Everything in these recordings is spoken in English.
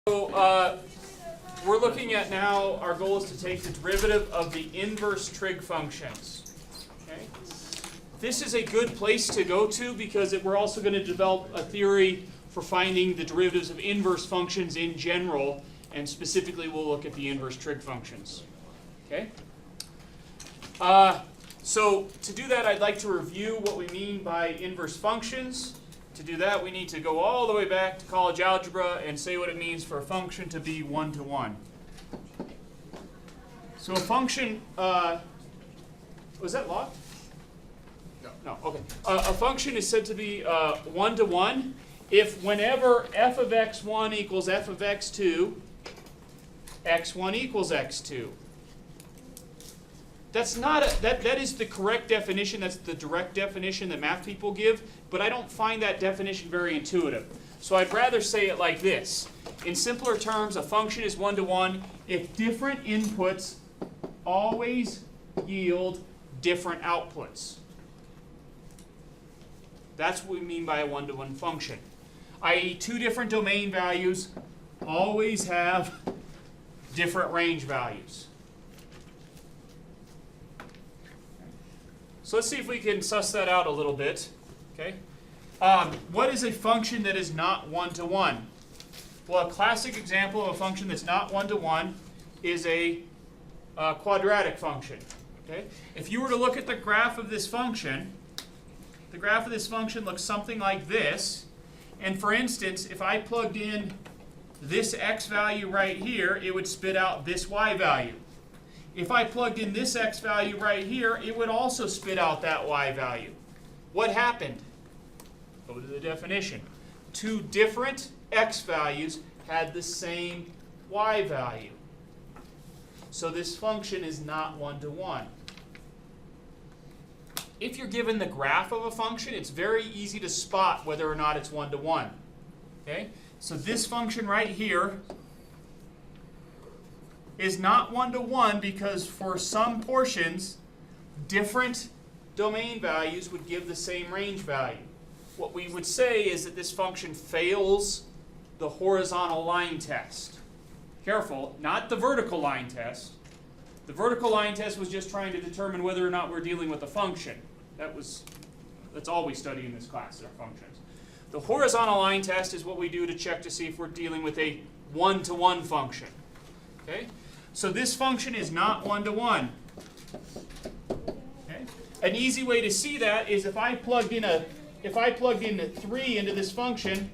So we're looking at now, our goal is to take the derivative of the inverse trig functions. Okay? This is a good place to go to because we're also going to develop a theory for finding the derivatives of inverse functions in general, and specifically we'll look at the inverse trig functions. Okay? So to do that, I'd like to review what we mean by inverse functions. To do that, we need to go all the way back to college algebra and say what it means for a function to be one-to-one. So a function, was that locked? No. No, okay. A function is said to be one-to-one if whenever f of x1 equals f of x2, x1 equals x2. That's not that is the correct definition. That's the direct definition that math people give, but I don't find that definition very intuitive. So I'd rather say it like this. In simpler terms, a function is one-to-one if different inputs always yield different outputs. That's what we mean by a one-to-one function. I.e., two different domain values always have different range values. So let's see if we can suss that out a little bit. Okay. What is a function that is not one-to-one? Well, a classic example of a function that's not one-to-one is a quadratic function. Okay. If you were to look at the graph of this function, the graph of this function looks something like this. And for instance, if I plugged in this x value right here, it would spit out this y value. If I plugged in this x value right here, it would also spit out that y value. What happened? Go to the definition. Two different x values had the same y value. So this function is not one-to-one. If you're given the graph of a function, it's very easy to spot whether or not it's one-to-one. Okay? So this function right here is not one-to-one because for some portions, different domain values would give the same range value. What we would say is that this function fails the horizontal line test. Careful, not the vertical line test. The vertical line test was just trying to determine whether or not we're dealing with a function. That's all we study in this class, are functions. The horizontal line test is what we do to check to see if we're dealing with a one-to-one function. Okay? So this function is not one-to-one. Okay? An easy way to see that is if I plugged in a 3 into this function,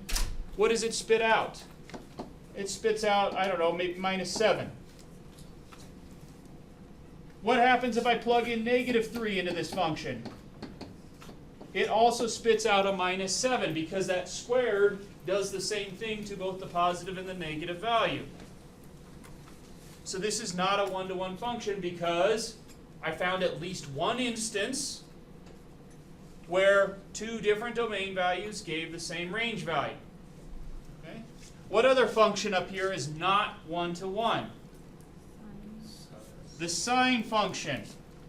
what does it spit out? It spits out, I don't know, maybe -7. What happens if I plug in -3 into this function? It also spits out a -7 because that squared does the same thing to both the positive and the negative value. So this is not a one-to-one function because I found at least one instance where two different domain values gave the same range value. Okay? What other function up here is not one-to-one? The sine function.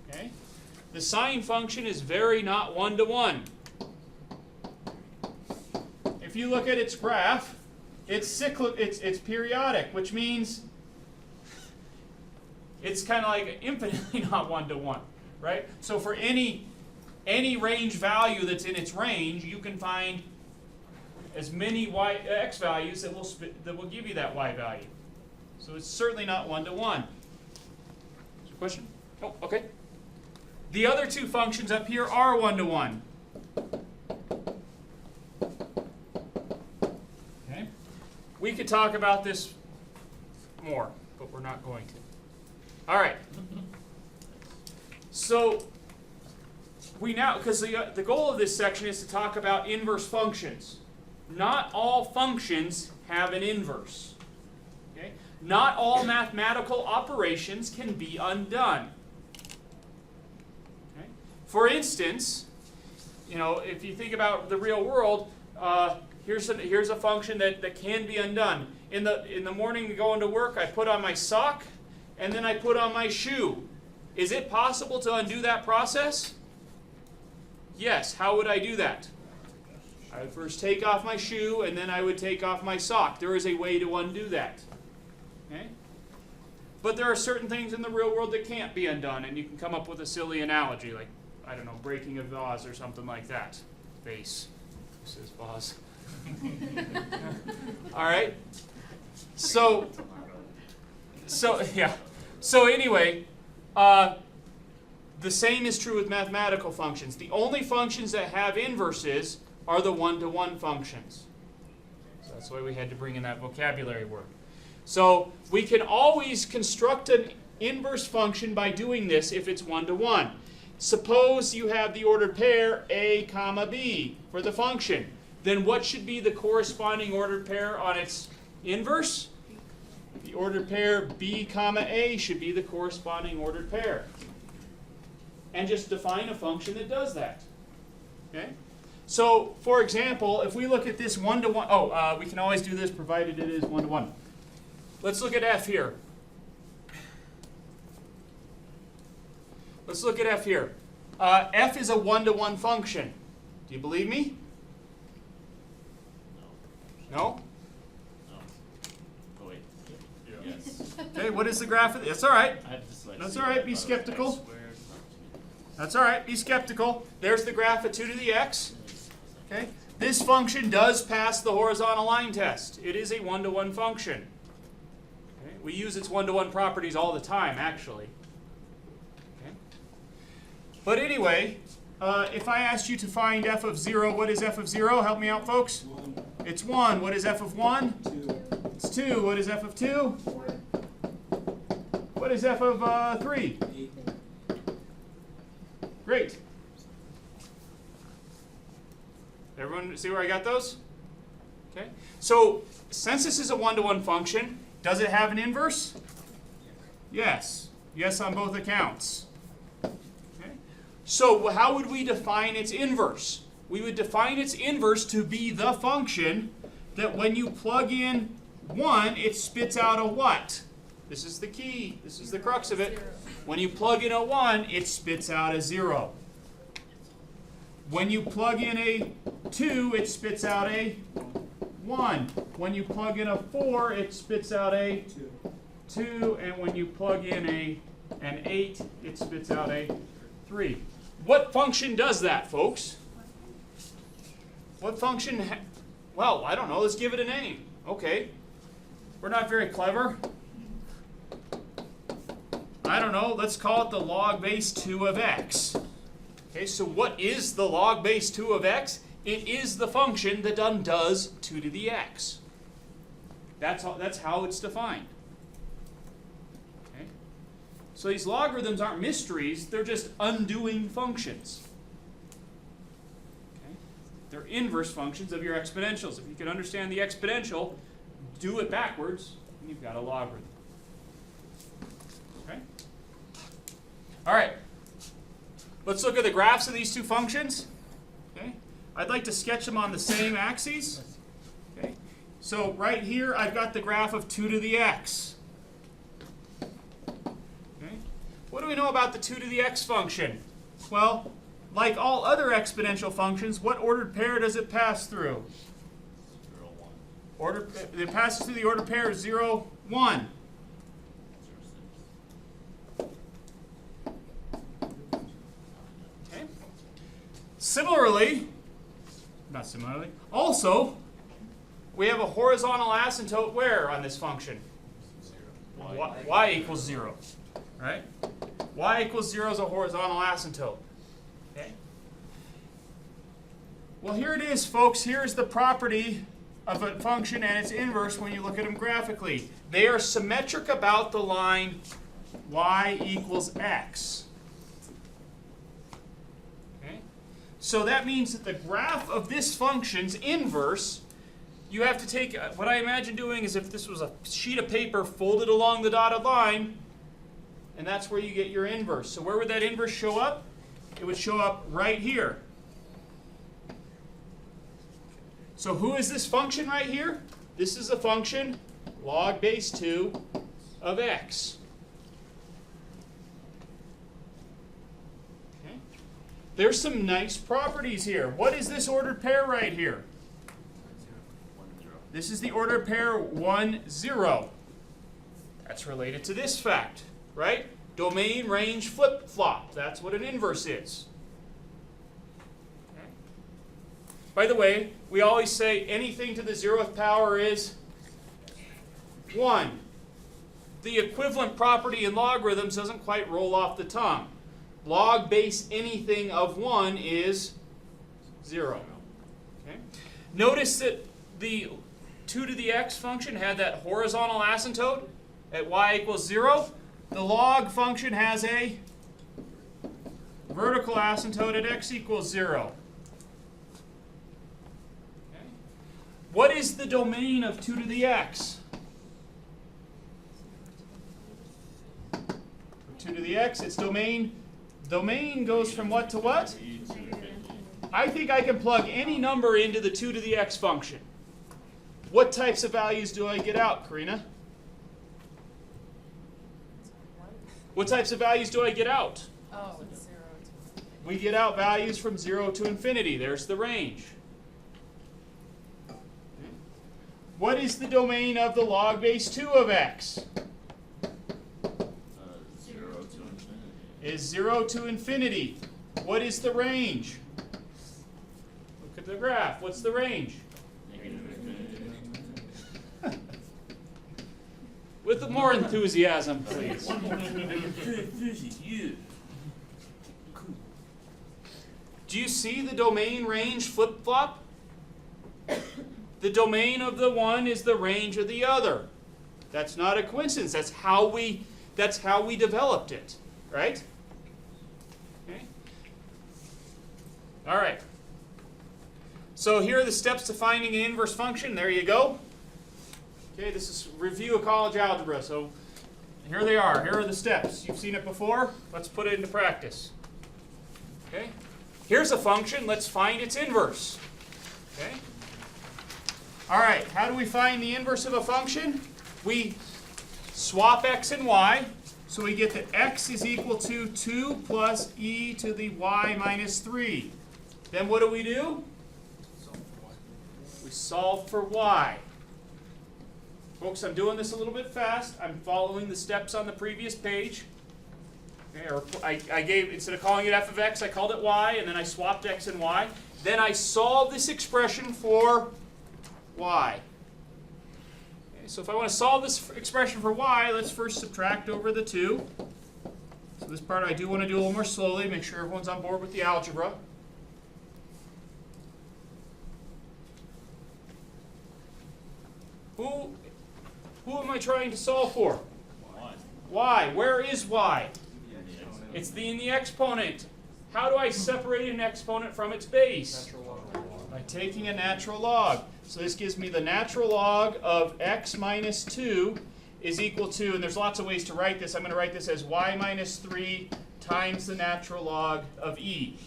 Okay? The sine function is very not one-to-one. If you look at its graph, it's cyclic, it's periodic, which means it's kind of like infinitely not one-to-one, right? So for any range value that's in its range, you can find as many x values that will give you that y value. So it's certainly not one-to-one. Is there a question? Oh, okay. The other two functions up here are one-to-one. Okay. We could talk about this more, but we're not going to. All right. So we now, because the goal of this section is to talk about inverse functions. Not all functions have an inverse. Okay? Not all mathematical operations can be undone. Okay? For instance, if you think about the real world, here's a function that can be undone. In the morning going to work, I put on my sock, and then I put on my shoe. Is it possible to undo that process? Yes. How would I do that? I would first take off my shoe, and then I would take off my sock. There is a way to undo that. Okay? But there are certain things in the real world that can't be undone, and you can come up with a silly analogy, like, I don't know, breaking a vase or something like that. Vase. Says vase. All right? So yeah. So anyway, the same is true with mathematical functions. The only functions that have inverses are the one-to-one functions. So that's why we had to bring in that vocabulary word. So we can always construct an inverse function by doing this if it's one-to-one. Suppose you have the ordered pair a comma b for the function. Then what should be the corresponding ordered pair on its inverse? The ordered pair b comma a should be the corresponding ordered pair. And just define a function that does that. Okay? So, for example, if we look at this one-to-one, we can always do this provided it is one-to-one. Let's look at f here. Let's look at f here. F is a one-to-one function. Do you believe me? No? Oh, wait. Yes. Okay, what is the graph of this? That's all right. That's all right, be X skeptical. squared. That's all right, be skeptical. There's the graph of 2 to the x. Okay? This function does pass the horizontal line test. It is a one-to-one function. Okay? We use its one-to-one properties all the time, actually. Okay? But anyway, if I asked you to find f of 0, what is f of 0? Help me out, folks. 1, It's 1. What is f of 1? 2, It's 2. What is f of 2? 4, What is f of 3? 8. Great. Everyone see where I got those? Okay. So since this is a one-to-one function, does it have an inverse? Yes. Yes on both accounts. Okay. So how would we define its inverse? We would define its inverse to be the function that when you plug in 1, it spits out a what? This is the key. This is the crux of it. When you plug in a 1, it spits out a 0. When you plug in a 2, it spits out a 1. When you plug in a 4, it spits out a 2. And when you plug in an 8, it spits out a 3. What function does that, folks? What function? Well, I don't know. Let's give it a name. Okay. We're not very clever. I don't know, let's call it the log base 2 of x. Okay, so what is the log base 2 of x? It is the function that undoes 2 to the x. That's how it's defined. Okay? So these logarithms aren't mysteries, they're just undoing functions. Okay? They're inverse functions of your exponentials. If you can understand the exponential, do it backwards, and you've got a logarithm. Okay? All right. Let's look at the graphs of these two functions. Okay? I'd like to sketch them on the same axes. Okay? So right here, I've got the graph of 2 to the x. Okay? What do we know about the 2 to the x function? Well, like all other exponential functions, what ordered pair does it pass through? 0, 1. It passes through the ordered pair 0, 1. 0, 6. Okay. Similarly, not similarly, also, we have a horizontal asymptote where on this function? 0. Y equals 0, right? Y equals 0 is a horizontal asymptote. Okay. Well, here it is, folks. Here's the property of a function and its inverse when you look at them graphically. They are symmetric about the line y equals x. Okay? So that means that the graph of this function's inverse, you have to take, what I imagine doing is if this was a sheet of paper folded along the dotted line, and that's where you get your inverse. So where would that inverse show up? It would show up right here. So who is this function right here? This is a function log base 2 of x. Okay. there's some nice properties here. What is this ordered pair right here? 1, 0. This is the ordered pair 1, 0. That's related to this fact, right? Domain, range, flip-flop. That's what an inverse is. Okay. By the way, we always say anything to the 0th power is 1. The equivalent property in logarithms doesn't quite roll off the tongue. Log base anything of 1 is 0. Okay. Notice that the 2 to the x function had that horizontal asymptote at y equals 0. The log function has a vertical asymptote at x equals 0. Okay. What is the domain of 2 to the x? 2 to the x, its domain. Domain goes from what to what? I think I can plug any number into the 2 to the x function. What types of values do I get out, Karina? What types of values do I get out? Oh, it's 0 to We get out values from 0 to infinity. There's the range. What is the domain of the log base 2 of x? 0 to infinity. Is 0 to infinity. What is the range? Look at the graph. What's the range? Negative infinity. With more enthusiasm, please. Do you see the domain range flip-flop? The domain of the one is the range of the other. That's not a coincidence. That's how we developed it, right? Okay. All right. So here are the steps to finding an inverse function. There you go. Okay, this is review of college algebra. So here they are. Here are the steps. You've seen it before. Let's put it into practice. Okay. Here's a function. Let's find its inverse. Okay. All right. How do we find the inverse of a function? We swap x and y. So we get that x is equal to 2 plus e to the y minus 3. Then what do? We solve for y. Folks, I'm doing this a little bit fast. I'm following the steps on the previous page. Okay, or I gave, instead of calling it f of x, I called it y, and then I swapped x and y. Then I solved this expression for y. Okay, so if I want to solve this expression for y, let's first subtract over the 2. So this part I do want to do a little more slowly, make sure everyone's on board with the algebra. Who am I trying to solve for? 1. Y. Where is y? It's in the exponent. How do I separate an exponent from its base? By taking a natural log. So this gives me the natural log of x minus 2 is equal to, and there's lots of ways to write this. I'm going to write this as y minus 3 times the natural log of e.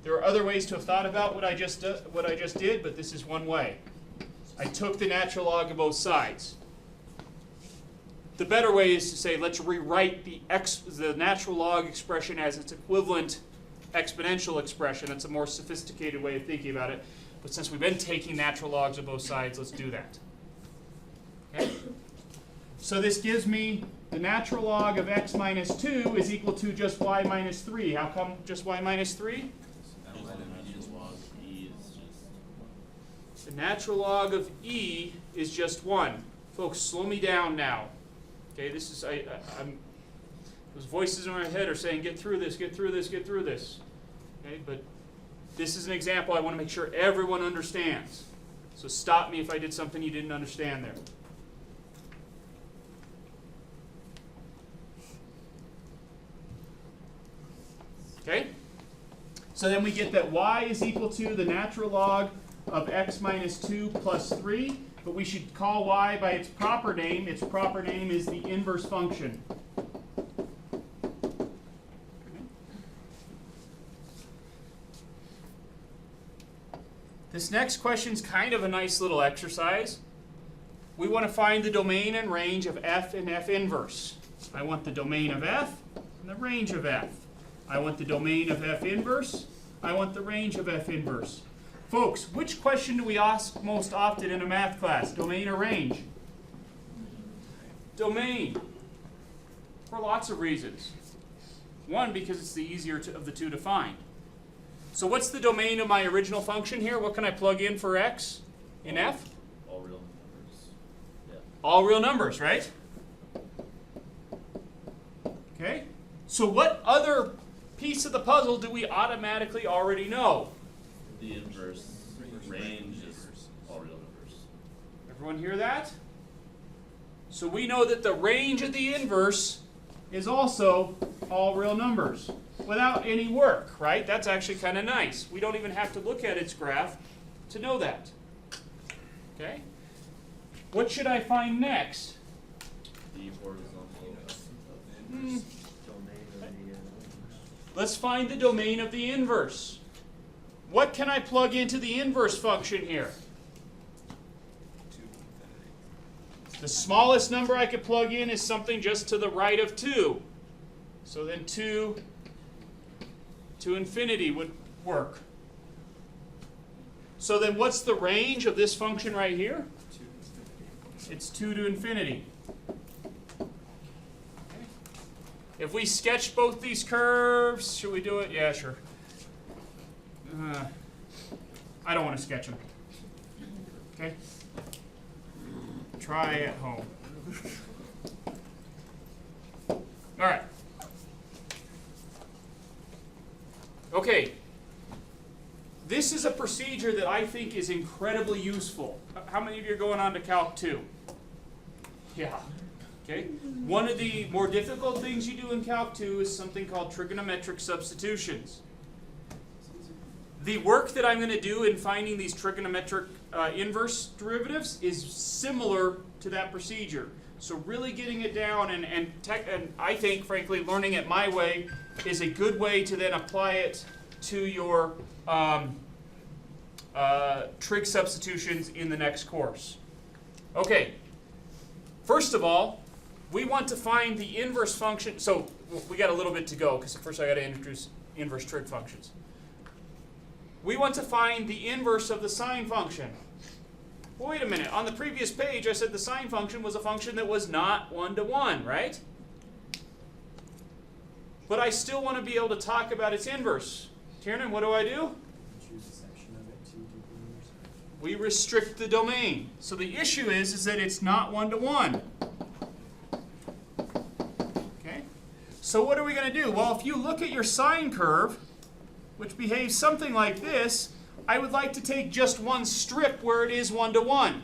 There are other ways to have thought about what I just did, but this is one way. I took the natural log of both sides. The better way is to say, let's rewrite the natural log expression as its equivalent exponential expression. That's a more sophisticated way of thinking about it. But since we've been taking natural logs of both sides, let's do that. Okay? So this gives me the natural log of x minus 2 is equal to just y minus 3. How come just y minus 3? The natural log of e is just 1. Folks, slow me down now. Okay, this is those voices in my head are saying, get through this, get through this, get through this. Okay, but this is an example I want to make sure everyone understands. So stop me if I did something you didn't understand there. Okay? So then we get that y is equal to the natural log of x minus 2 plus 3. But we should call y by its proper name. Its proper name is the inverse function. This next question is kind of a nice little exercise. We want to find the domain and range of f and f inverse. I want the domain of f and the range of f. I want the domain of f inverse. I want the range of f inverse. Folks, which question do we ask most often in a math class? Domain or range? Domain. For lots of reasons. One, because it's the easier of the two to find. So what's the domain of my original function here? What can I plug in for x in f? All real numbers. Yeah. All real numbers, right? Okay. So what other piece of the puzzle do we automatically already know? The inverse range is all real numbers. Everyone hear that? So we know that the range of the inverse is also all real numbers without any work, right? That's actually kind of nice. We don't even have to look at its graph to know that. Okay? What should I find next? The horizontal Hmm. domain of the Let's find the domain of the inverse. What can I plug into the inverse function here? The smallest number I could plug in is something just to the right of 2. So then 2 to infinity would work. So then what's the range of this function right here? It's 2 to infinity. Okay. If we sketch both these curves, should we do it? Yeah, sure. I don't want to sketch them. Okay? Try at home. All right. Okay. This is a procedure that I think is incredibly useful. How many of you are going on to Calc 2? Yeah. Okay. One of the more difficult things you do in Calc 2 is something called trigonometric substitutions. The work that I'm going to do in finding these trigonometric inverse derivatives is similar to that procedure. So really getting it down and I think, frankly, learning it my way is a good way to then apply it to your trig substitutions in the next course. Okay. First of all, we want to find the inverse function. So we got a little bit to go because first I got to introduce inverse trig functions. We want to find the inverse of the sine function. Well, wait a minute. On the previous page, I said the sine function was a function that was not 1-to-1, right? But I still want to be able to talk about its inverse. Tiernan, what do I do? Choose a section of it to do the inverse. We restrict the domain. So the issue is that it's not 1-to-1. Okay? So what are we going to do? Well, if you look at your sine curve, which behaves something like this, I would like to take just one strip where it is 1-to-1.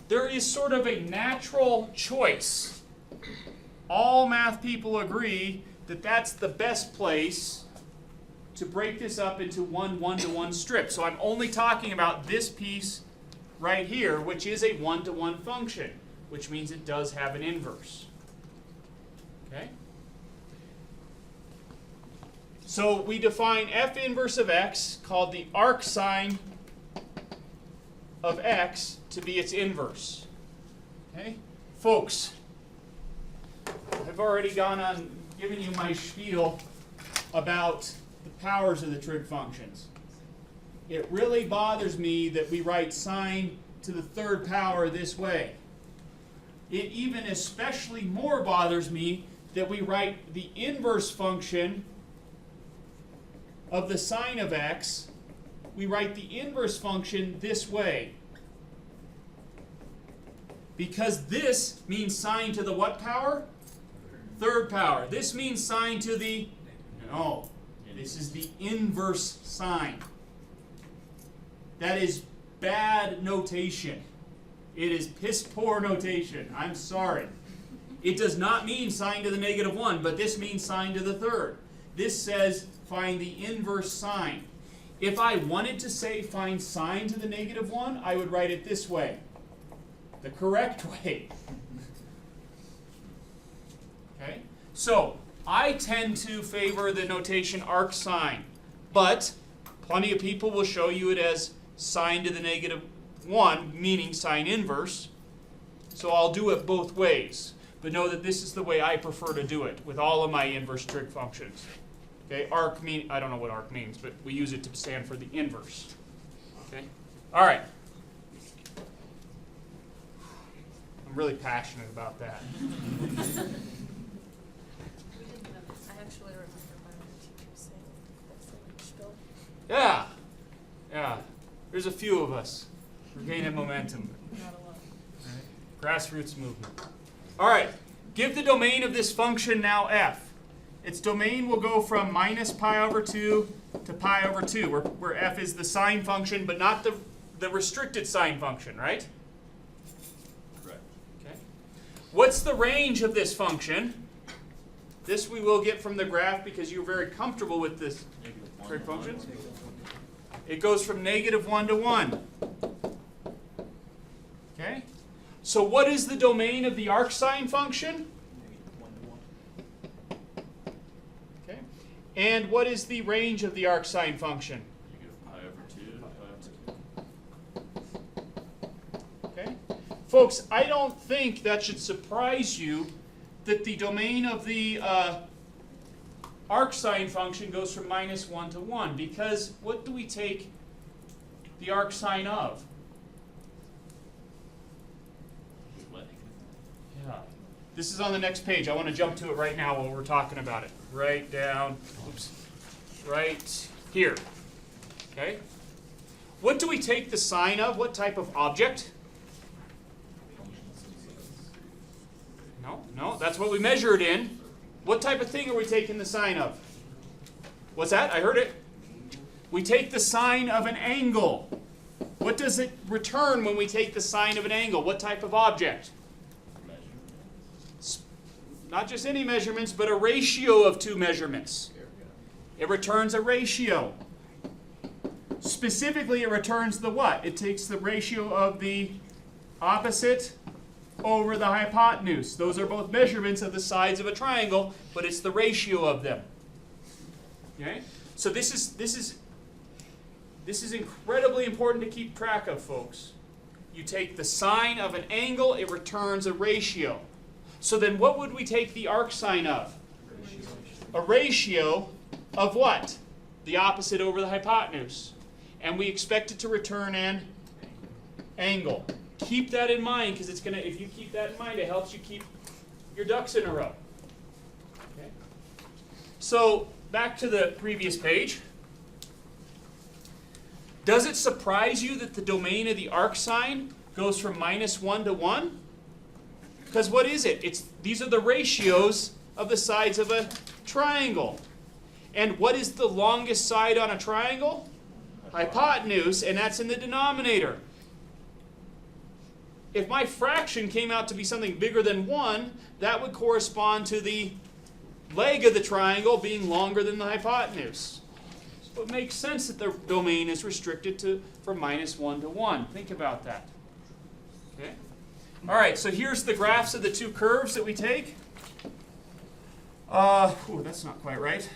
There is sort of a natural choice. All math people agree that that's the best place to break this up into one 1-to-1 strip. So I'm only talking about this piece right here, which is a 1-to-1 function, which means it does have an inverse. Okay? So we define f inverse of x, called the arc sine of x, to be its inverse. Okay? Folks, I've already gone on giving you my spiel about the powers of the trig functions. It really bothers me that we write sine to the third power this way. It even especially more bothers me that we write the inverse function of the sine of x, we write the inverse function this way. Because this means sine to the what power? Third power. This means sine to the, no, this is the inverse sine. That is bad notation. It is piss poor notation. I'm sorry. It does not mean sine to the -1, but this means sine to the third. This says find the inverse sine. If I wanted to say find sine to the -1, I would write it this way. The correct way. Okay? So, I tend to favor the notation arc sine, but plenty of people will show you it as sine to the -1, meaning sine inverse. So I'll do it both ways. but know that this is the way I prefer to do it with all of my inverse trig functions. Okay, arc mean, I don't know what arc means, but we use it to stand for the inverse. Okay, all right. I'm really passionate about that. We didn't have, I actually remember my teacher saying that's the way spill. Yeah, yeah. There's a few of us. We're gaining momentum. Not a lot. Right. Grassroots movement. All right. Give the domain of this function now f. Its domain will go from minus pi over 2 to pi over 2, where f is the sine function, but not the restricted sine function, right? Correct. Okay. What's the range of this function? This we will get from the graph because you're very comfortable with this trig function. It goes from -1 to 1. Okay? So what is the domain of the arc sine function? Okay. And what is the range of the arc sine function? Pi over 2. Okay? Folks, I don't think that should surprise you that the domain of the arc sine function goes from -1 to 1, because what do we take the arc sine of? Yeah. This is on the next page. I want to jump to it right now while we're talking about it. Right down, oops, right here. Okay? What do we take the sine of? What type of object? No, that's what we measure it in. What type of thing are we taking the sine of? What's that? I heard it. We take the sine of an angle. What does it return when we take the sine of an angle? What type of object? Not just any measurements, but a ratio of two measurements. It returns a ratio. Specifically, it returns the what? It takes the ratio of the opposite over the hypotenuse. Those are both measurements of the sides of a triangle, but it's the ratio of them. Okay? So this is incredibly important to keep track of, folks. You take the sine of an angle, it returns a ratio. So then what would we take the arc sine of? A ratio of what? The opposite over the hypotenuse. And we expect it to return an angle. Keep that in mind, because it's gonna. If you keep that in mind, it helps you keep your ducks in a row. Okay. So back to the previous page. Does it surprise you that the domain of the arc sine goes from -1 to 1? Because what is it? These are the ratios of the sides of a triangle. And what is the longest side on a triangle? Hypotenuse, and that's in the denominator. If my fraction came out to be something bigger than 1, that would correspond to the leg of the triangle being longer than the hypotenuse. So it makes sense that the domain is restricted from -1 to 1. Think about that. Okay? All right, so here's the graphs of the two curves that we take. That's not quite right.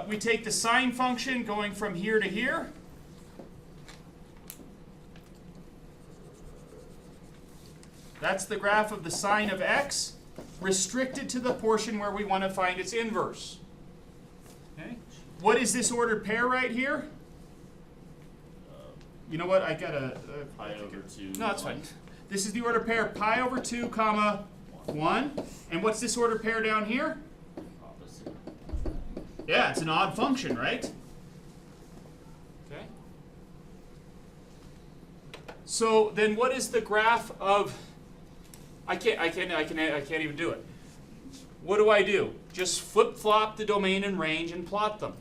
We take the sine function going from here to here. That's the graph of the sine of x, restricted to the portion where we want to find its inverse. Okay? What is this ordered pair right here? You know what? I got a Pi over 2. no, it's fine. This is the ordered pair pi over 2, comma 1. And what's this ordered pair down here? Opposite. Yeah, it's an odd function, right? Okay. So then what is the graph of I can't even do it. What do? Just flip-flop the domain and range and plot them.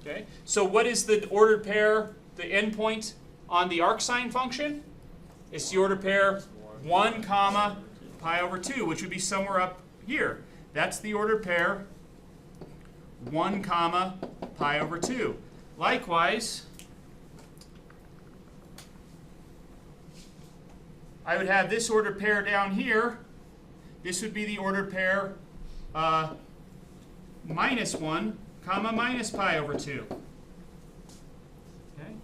Okay? So what is the ordered pair, the endpoint on the arc sine function? It's the ordered pair 1, comma pi over 2, which would be somewhere up here. That's the ordered pair 1, comma pi over 2. Likewise, I would have this ordered pair down here. This would be the ordered pair -1, comma minus pi over 2. Okay?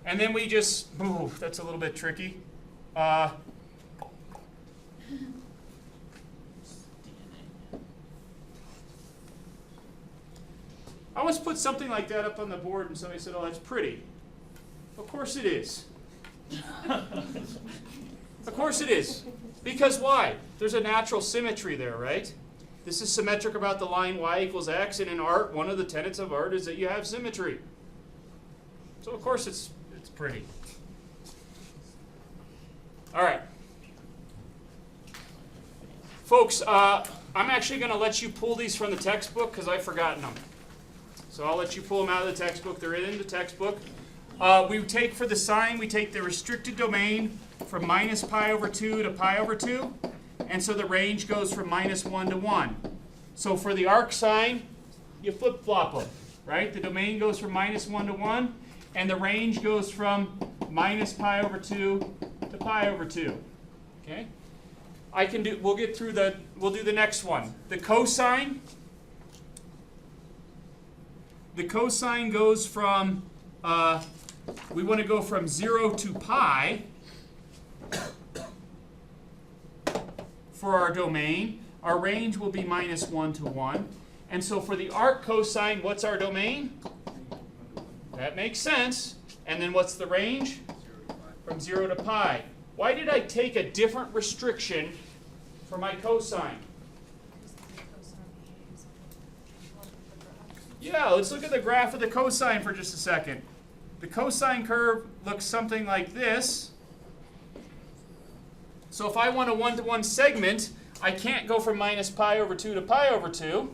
And then we just, that's a little bit tricky. I once put something like that up on the board and somebody said, oh, that's pretty. Of course it is. Of course it is. Because why? There's a natural symmetry there, right? This is symmetric about the line y equals x, and in art, one of the tenets of art is that you have symmetry. So of course it's pretty. All right. Folks, I'm actually going to let you pull these from the textbook because I've forgotten them. So I'll let you pull them out of the textbook. They're in the textbook. We take for the sine, we take the restricted domain from minus pi over 2 to pi over 2. And so the range goes from minus 1 to 1. So for the arc sine, you flip-flop them, right? The domain goes from minus 1 to 1, and the range goes from minus pi over 2 to pi over 2. Okay? We'll do the next one. The cosine. The cosine goes from, we want to go from 0 to pi for our domain. Our range will be minus 1 to 1. And so for the arc cosine, what's our domain? That makes sense. And then what's the range? From 0 to pi. Why did I take a different restriction for my cosine? Yeah, let's look at the graph of the cosine for just a second. The cosine curve looks something like this. So if I want a one-to-one segment, I can't go from minus pi over 2 to pi over 2.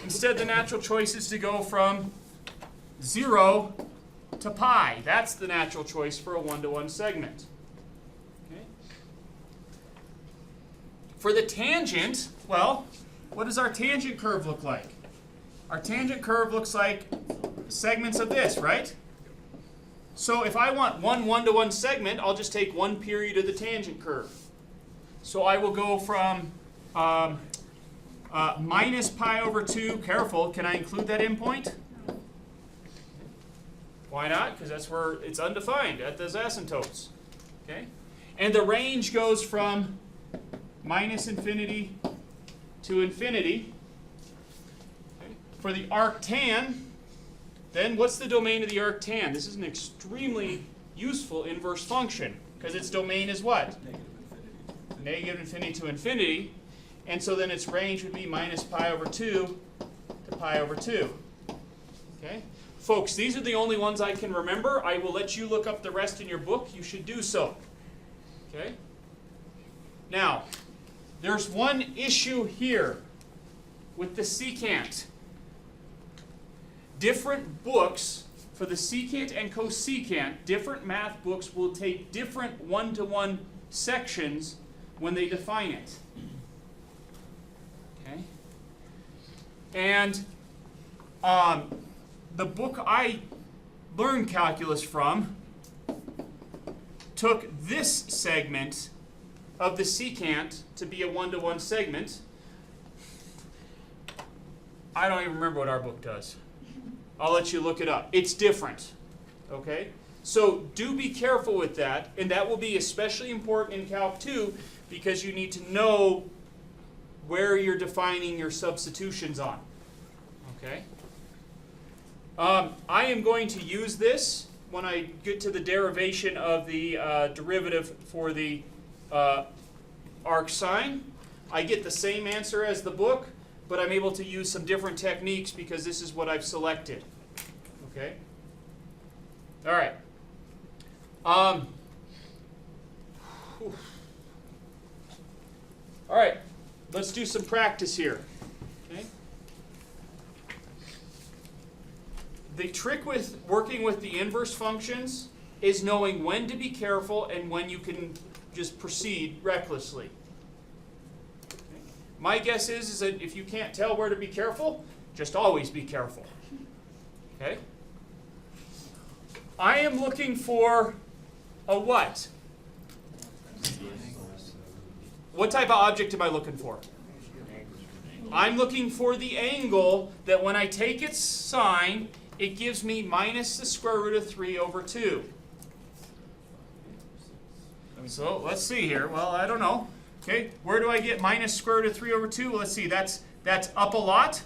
Instead, the natural choice is to go from 0 to pi. That's the natural choice for a one-to-one segment. Okay. For the tangent, well, what does our tangent curve look like? Our tangent curve looks like segments of this, right? So if I want one one-to-one segment, I'll just take one period of the tangent curve. So I will go from minus pi over 2, careful, can I include that endpoint? Why not? Because that's where it's undefined at those asymptotes. Okay? And the range goes from minus infinity to infinity. Okay? For the arctan, then what's the domain of the arctan? This is an extremely useful inverse function because its domain is what? Negative infinity to infinity. And so then its range would be minus pi over 2 to pi over 2. Okay? Folks, these are the only ones I can remember. I will let you look up the rest in your book. You should do so. Okay? Now, there's one issue here with the secant. Different books for the secant and cosecant, different math books will take different one-to-one sections when they define it. Okay? And the book I learned calculus from took this segment of the secant to be a one-to-one segment. I don't even remember what our book does. I'll let you look it up. It's different. Okay? So do be careful with that, and that will be especially important in Calc 2 because you need to know where you're defining your substitutions on. Okay? I am going to use this when I get to the derivation of the derivative for the arc sine. I get the same answer as the book, but I'm able to use some different techniques because this is what I've selected. Okay? All right. All right. Let's do some practice here. Okay? The trick with working with the inverse functions is knowing when to be careful and when you can just proceed recklessly. Okay? My guess is that if you can't tell where to be careful, just always be careful. Okay? I am looking for a what? What type of object am I looking for? I'm looking for the angle that when I take its sine, it gives me minus the square root of 3 over 2. So let's see here. Well, I don't know. Okay, where do I get minus square root of 3 over 2? Well, let's see. That's up a lot.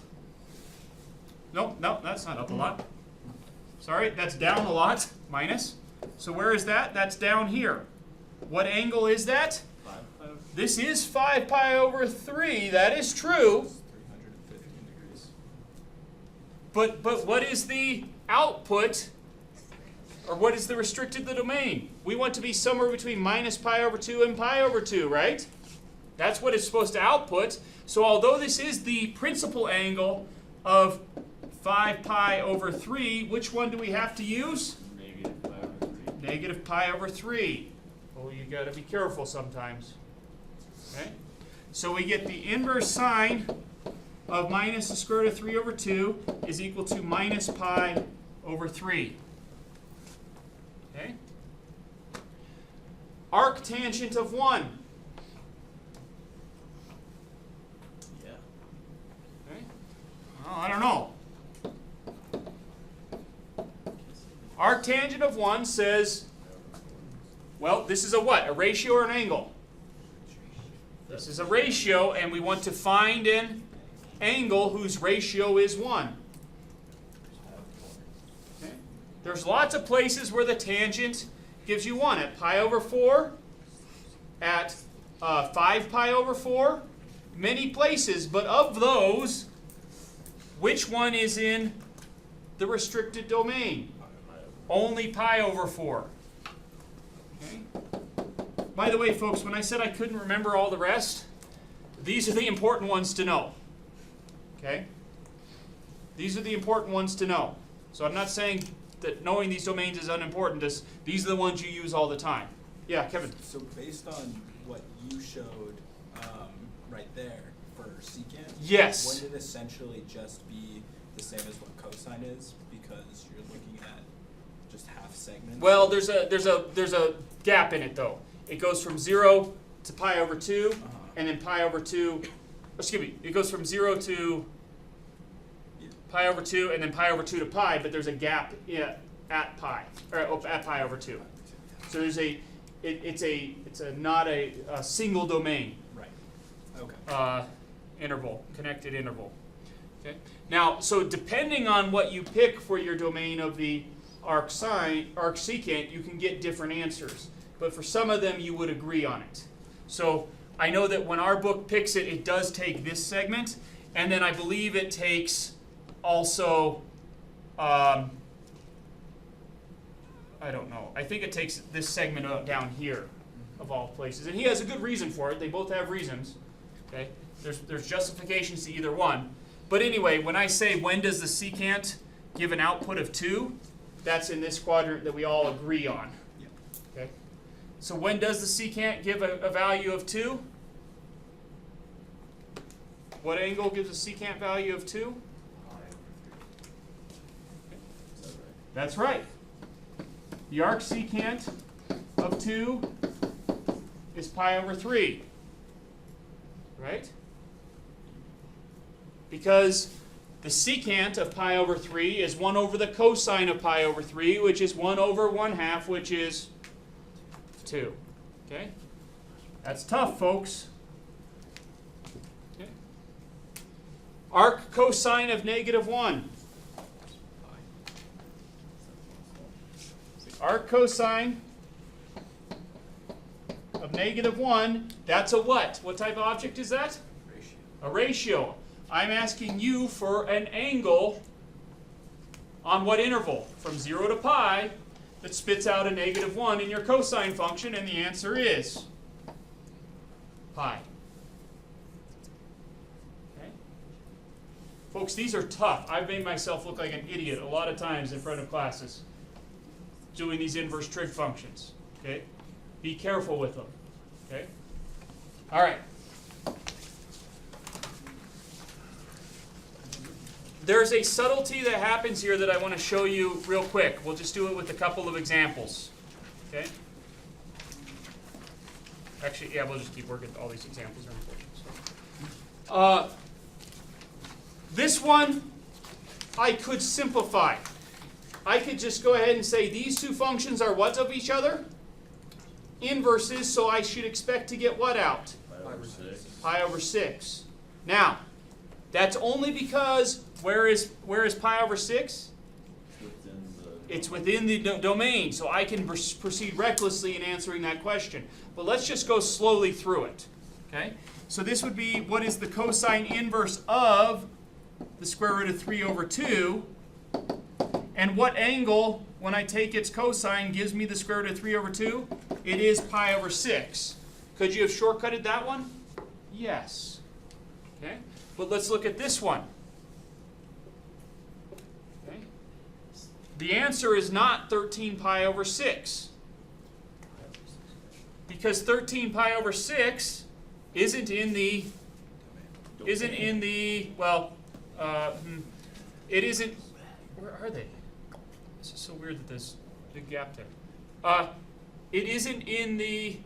Nope, that's not up a lot. Sorry, that's down a lot, minus. So where is that? That's down here. What angle is that? 5. This is 5 pi over 3. That is true. 315 degrees. But what is the output, or what is the restricted the domain? We want to be somewhere between minus pi over 2 and pi over 2, right? That's what it's supposed to output. So although this is the principal angle of 5 pi over 3, which one do we have to use? Negative pi over 3. Negative pi over 3. Oh, you got to be careful sometimes. Okay? So we get the inverse sine of minus the square root of 3 over 2 is equal to minus pi over 3. Okay? Arctangent of 1. Yeah. Okay? Well, I don't know. Arctangent of 1 says, well, this is a what? A ratio or an angle? This is a ratio, and we want to find an angle whose ratio is 1. Okay? There's lots of places where the tangent gives you 1. At pi over 4, at 5 pi over 4, many places. But of those, which one is in the restricted domain? Only pi over 4. Okay? By the way, folks, when I said I couldn't remember all the rest, these are the important ones to know. Okay? These are the important ones to know. So I'm not saying that knowing these domains is unimportant. These are the ones you use all the time. Yeah, Kevin. So based on what you showed right there for secant, Yes. wouldn't it essentially just be the same as what cosine is, because you're looking at just half segments? Well, there's a gap in it though. It goes from 0 to pi over 2, and then pi over 2. Excuse me. It goes from 0 to pi over 2, and then pi over 2 to pi. But there's a gap at pi, or at pi over 2. So there's it's not a single domain. Right. Okay. Interval, connected interval. Okay. Now, so depending on what you pick for your domain of the arc secant, you can get different answers. But for some of them, you would agree on it. So I know that when our book picks it, it does take this segment, and then I believe it takes also, I don't know. I think it takes this segment down here, of all places. And he has a good reason for it. They both have reasons. Okay? There's justifications to either one. But anyway, when I say when does the secant give an output of 2, that's in this quadrant that we all agree on. Yeah. Okay? So when does the secant give a value of 2? What angle gives a secant value of 2? Is that right? That's right. The arc secant of 2 is pi over 3. Right? Because the secant of pi over 3 is 1 over the cosine of pi over 3, which is 1 over 1/2, which is 2. Okay? That's tough, folks. Okay. Arc cosine of -1. Arc cosine of -1, that's a what? What type of object is that? Ratio. A ratio. I'm asking you for an angle on what interval? From 0 to pi that spits out a -1 in your cosine function, and the answer is pi. Okay? Folks, these are tough. I've made myself look like an idiot a lot of times in front of classes doing these inverse trig functions. Okay? Be careful with them. Okay? All right. There's a subtlety that happens here that I want to show you real quick. We'll just do it with a couple of examples. Okay? Actually, yeah, we'll just keep working. All these examples are important. This one, I could simplify. I could just go ahead and say these two functions are what of each other? Inverses, so I should expect to get what out? Pi over 6. Pi over 6. Now, That's only because where is pi over 6? Within the. It's within the domain, so I can proceed recklessly in answering that question. But let's just go slowly through it. Okay? So this would be, what is the cosine inverse of the square root of 3 over 2? And what angle, when I take its cosine, gives me the square root of 3 over 2? It is pi over 6. Could you have shortcutted that one? Yes. Okay? But let's look at this one. Okay? The answer is not 13 pi over 6. Because 13 pi over 6 isn't in the, well, it isn't, where are they? This is so weird that there's a big gap there. It isn't in the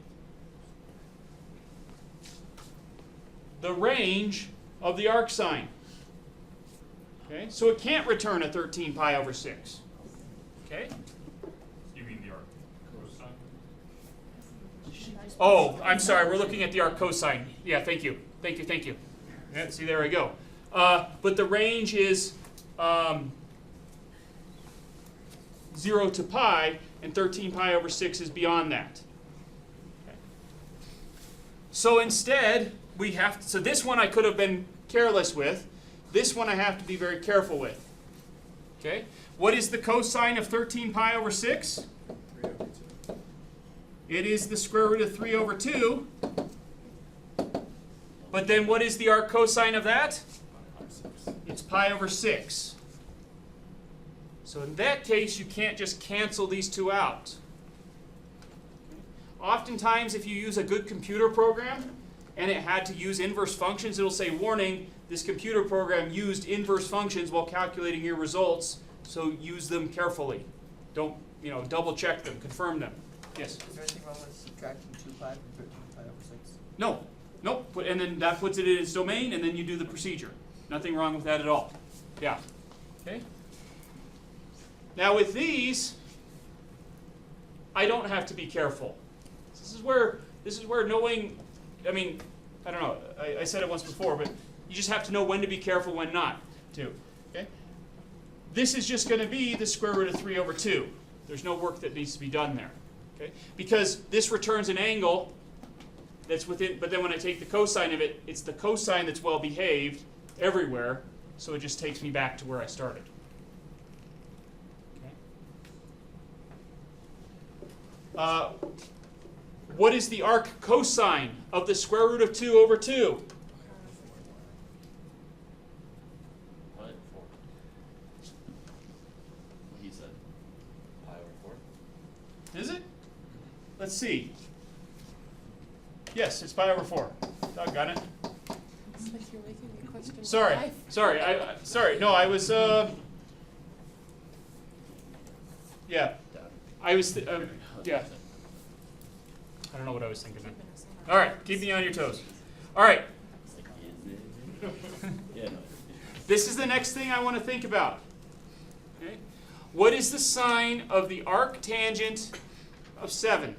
range of the arc sine. Okay, so it can't return a 13 pi over 6. Okay? You mean the arc cosine? Oh, I'm sorry, we're looking at the arc cosine. Yeah, thank you. Thank you. Yeah, see, there we go. But the range is 0 to pi, and 13 pi over 6 is beyond that. Okay. So instead, we have to, so this one I could have been careless with. This one I have to be very careful with. Okay? What is the cosine of 13 pi over 6? 3 over 2. It is the square root of 3 over 2. But then what is the arc cosine of that? Pi over 6. It's pi over 6. So in that case, you can't just cancel these two out. Oftentimes, if you use a good computer program and it had to use inverse functions, it'll say, warning, this computer program used inverse functions while calculating your results, so use them carefully. Don't, double check them, confirm them. Yes? Is there anything wrong with subtracting 2 pi from 13 pi over 6? No. Nope. And then that puts it in its domain, and then you do the procedure. Nothing wrong with that at all. Yeah. Okay? Now with these, I don't have to be careful. This is where knowing, I don't know, I said it once before, but you just have to know when to be careful, when not to. Okay? This is just going to be the square root of 3 over 2. There's no work that needs to be done there. Okay? Because this returns an angle that's within, but then when I take the cosine of it, it's the cosine that's well behaved everywhere, so it just takes me back to where I started. What is the arc cosine of the square root of 2 over 2? Pi over 4. He said pi over 4. Is it? Let's see. Yes, it's pi over 4. Doggone it. It's like you're making me question my Sorry. life. Sorry. No, I was. Yeah. I was. Yeah. I don't know what I was thinking then. All right, keep me on your toes. All right, It's like, is it? Yeah, no. this is the next thing I want to think about. Okay? What is the sine of the arctangent of 7?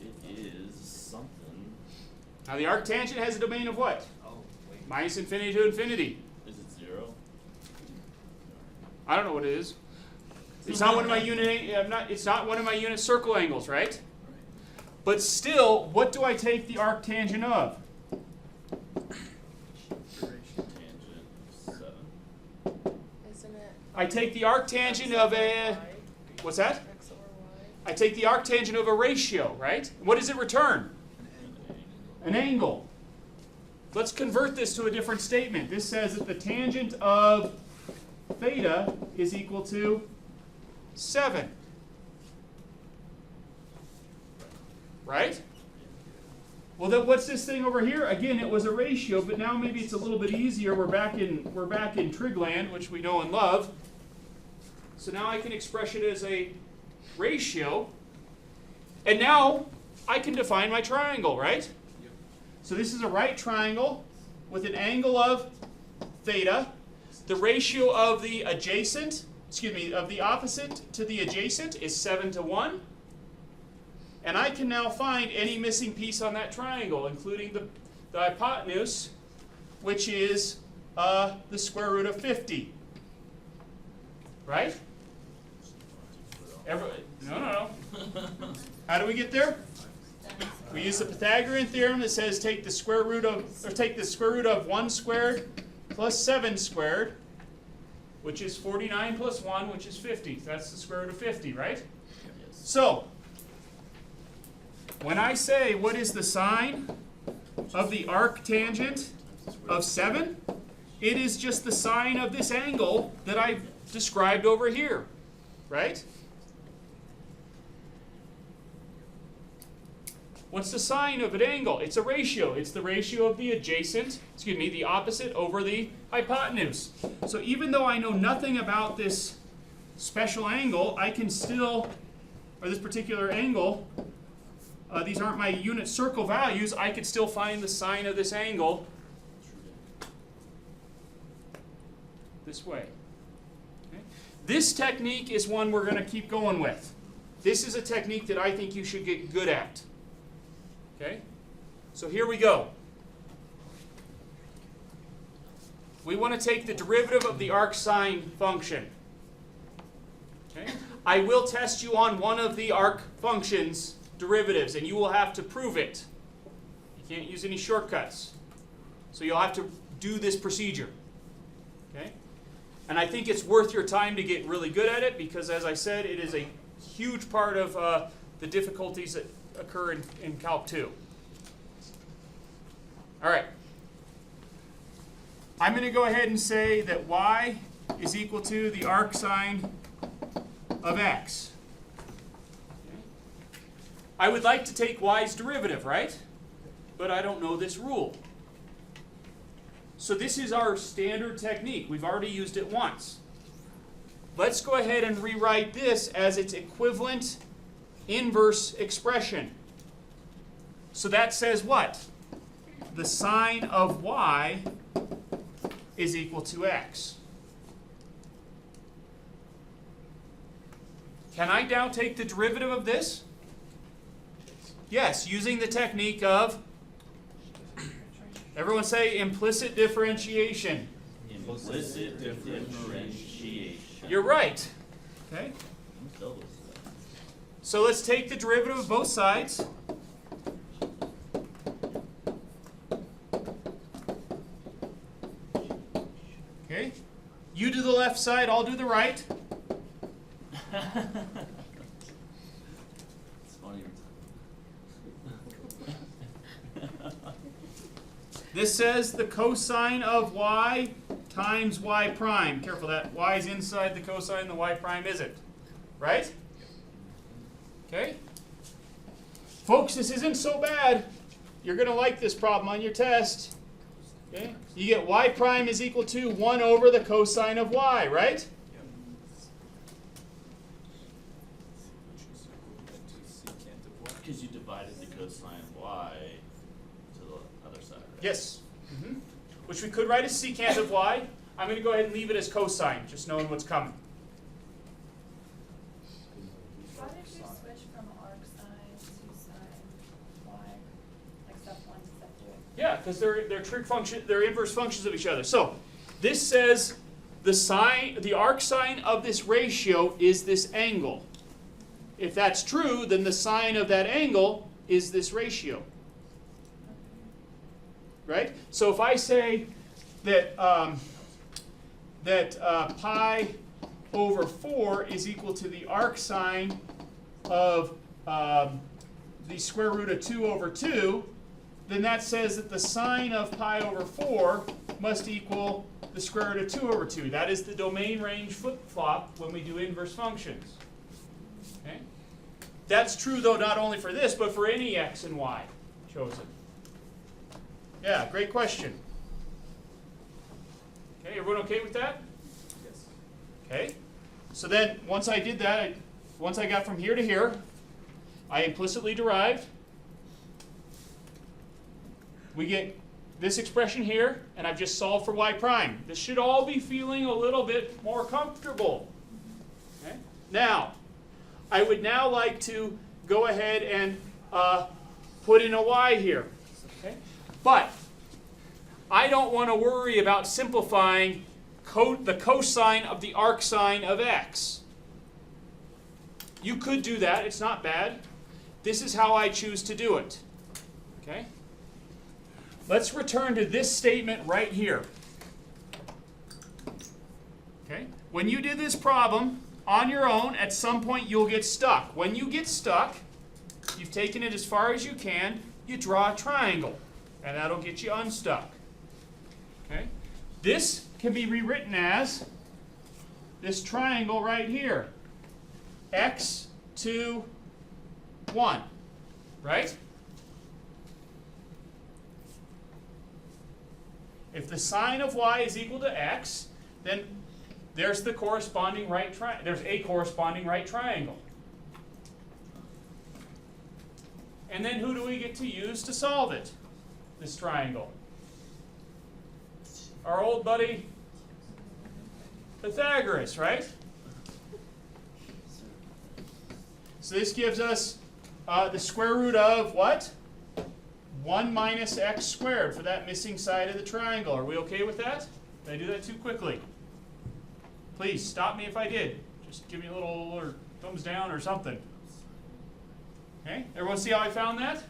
It is something. Now the arctangent has a domain of what? Oh, wait. Minus infinity to infinity. Is it 0? I don't know what it is. It's not one of my unit. It's not one of my unit circle angles, right? But still, what do I take the arctangent of? Tangent 7. Isn't it? I take the arctangent of a. Y? What's that? X over Y? I take the arctangent of a ratio, right? What does it return? An angle. Let's convert this to a different statement. This says that the tangent of theta is equal to 7. Right? Well, then what's this thing over here? Again, it was a ratio, but now maybe it's a little bit easier. We're back in trig land, which we know and love. So now I can express it as a ratio. And now I can define my triangle, right? Yep. So this is a right triangle with an angle of theta. The ratio of the adjacent, of the opposite to the adjacent is 7 to 1. And I can now find any missing piece on that triangle, including the hypotenuse, which is the square root of 50. Right? No. How do we get there? We use the Pythagorean theorem that says take the square root of 1 squared plus 7 squared, which is 49 plus 1, which is 50. That's the square root of 50, right? So, when I say what is the sine of the arctangent of 7, it is just the sine of this angle that I've described over here, right? What's the sine of an angle? It's a ratio. It's the ratio of the opposite over the hypotenuse. So even though I know nothing about this special angle, I can still, or this particular angle, these aren't my unit circle values, I could still find the sine of this angle this way. Okay? This technique is one we're going to keep going with. This is a technique that I think you should get good at. Okay? So here we go. We want to take the derivative of the arc sine function. Okay? I will test you on one of the arc functions derivatives, and you will have to prove it. You can't use any shortcuts. So you'll have to do this procedure. Okay? And I think it's worth your time to get really good at it because, as I said, it is a huge part of the difficulties that occur in Calc 2. All right. I'm going to go ahead and say that y is equal to the arc sine of x. Okay. I would like to take y's derivative, right? But I don't know this rule. So this is our standard technique. We've already used it once. Let's go ahead and rewrite this as its equivalent inverse expression. So that says what? The sine of y is equal to x. Can I now take the derivative of this? Yes, using the technique of, everyone say implicit differentiation. Implicit differentiation. You're right. Okay. So let's take the derivative of both sides. Okay. You do the left side, I'll do the right. It's funny. This says the cosine of y times y prime. Careful, that y is inside the cosine, the y prime isn't. Right? Okay? Folks, this isn't so bad. You're going to like this problem on your test. Okay? You get y prime is equal to 1 over the cosine of y, right? Which is equivalent to secant of y. Because you divided the cosine of y to the other side, right? Yes. Which we could write as secant of y. I'm going to go ahead and leave it as cosine, just knowing what's coming. Why did you switch from arc sine to sine y? Like step 1 to step 2? Yeah, because they're trig function, they're inverse functions of each other. So this says the arc sine of this ratio is this angle. If that's true, then the sine of that angle is this ratio. Right? So if I say that pi over 4 is equal to the arc sine of the square root of 2 over 2, then that says that the sine of pi over 4 must equal the square root of 2 over 2. That is the domain range flip-flop when we do inverse functions. Okay? That's true, though, not only for this, but for any x and y chosen. Yeah, great question. Okay, everyone okay with that? Yes. Okay. So then, once I did that, once I got from here to here, I implicitly derived. We get this expression here, and I've just solved for y prime. This should all be feeling a little bit more comfortable. Okay? Now, I would now like to go ahead and put in a y here. Okay? But I don't want to worry about simplifying the cosine of the arcsine of x. You could do that. It's not bad. This is how I choose to do it. Okay? Let's return to this statement right here. Okay? When you did this problem on your own, at some point you'll get stuck. When you get stuck, you've taken it as far as you can, you draw a triangle, and that'll get you unstuck. Okay? This can be rewritten as this triangle right here. X, 2, 1. Right? If the sine of y is equal to x, then there's the corresponding right triangle. There's a corresponding right triangle. And then who do we get to use to solve it? This triangle. Our old buddy Pythagoras, right? So this gives us the square root of what? 1 minus x squared for that missing side of the triangle. Are we okay with that? Did I do that too quickly? Please stop me if I did. Just give me a little or thumbs down or something. Okay, everyone see how I found that?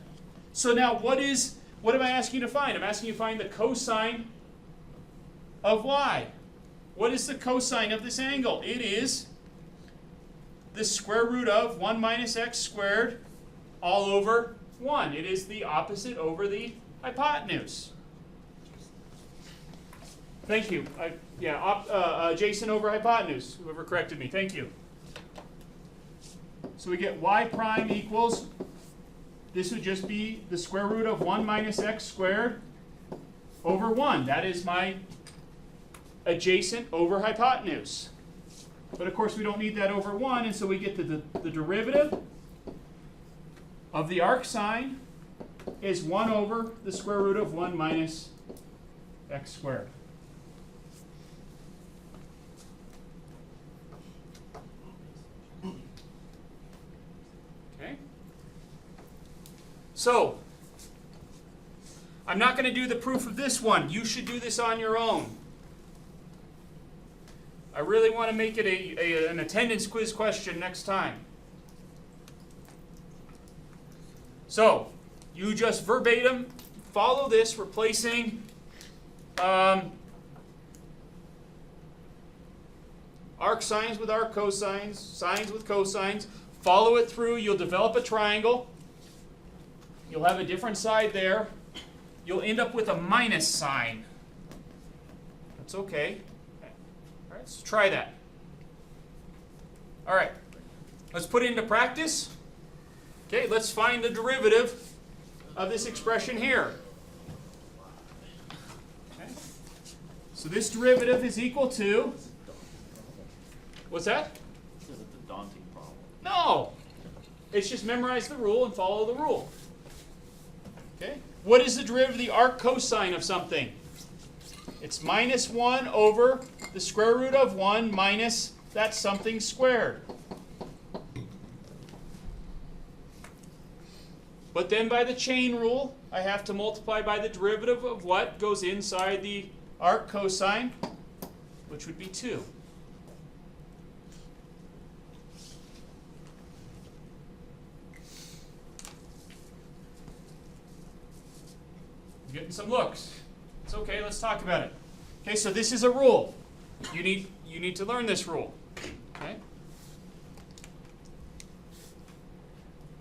So now what am I asking you to find? I'm asking you to find the cosine of y. What is the cosine of this angle? It is the square root of 1 minus x squared all over 1. It is the opposite over the hypotenuse. Thank you. Jason over hypotenuse, whoever corrected me. Thank you. So we get y prime equals, this would just be the square root of 1 minus x squared over 1. That is my adjacent over hypotenuse. But of course we don't need that over 1, and so we get the derivative of the arc sine is 1 over the square root of 1 minus x squared. Okay? So, I'm not going to do the proof of this one. You should do this on your own. I really want to make it an attendance quiz question next time. So, you just verbatim follow this, replacing arc sines with arc cosines, sines with cosines. Follow it through. You'll develop a triangle. You'll have a different side there. You'll end up with a minus sign. That's okay. All right, let's try that. All right, let's put it into practice. Okay, let's find the derivative of this expression here. Okay. So this derivative is equal to, what's that? This isn't the daunting problem. No. It's just memorize the rule and follow the rule. Okay. What is the derivative of the arc cosine of something? It's minus 1 over the square root of 1 minus that something squared. But then by the chain rule, I have to multiply by the derivative of what goes inside the arc cosine, which would be 2. I'm getting some looks. It's okay, let's talk about it. Okay, so this is a rule. You need to learn this rule. Okay?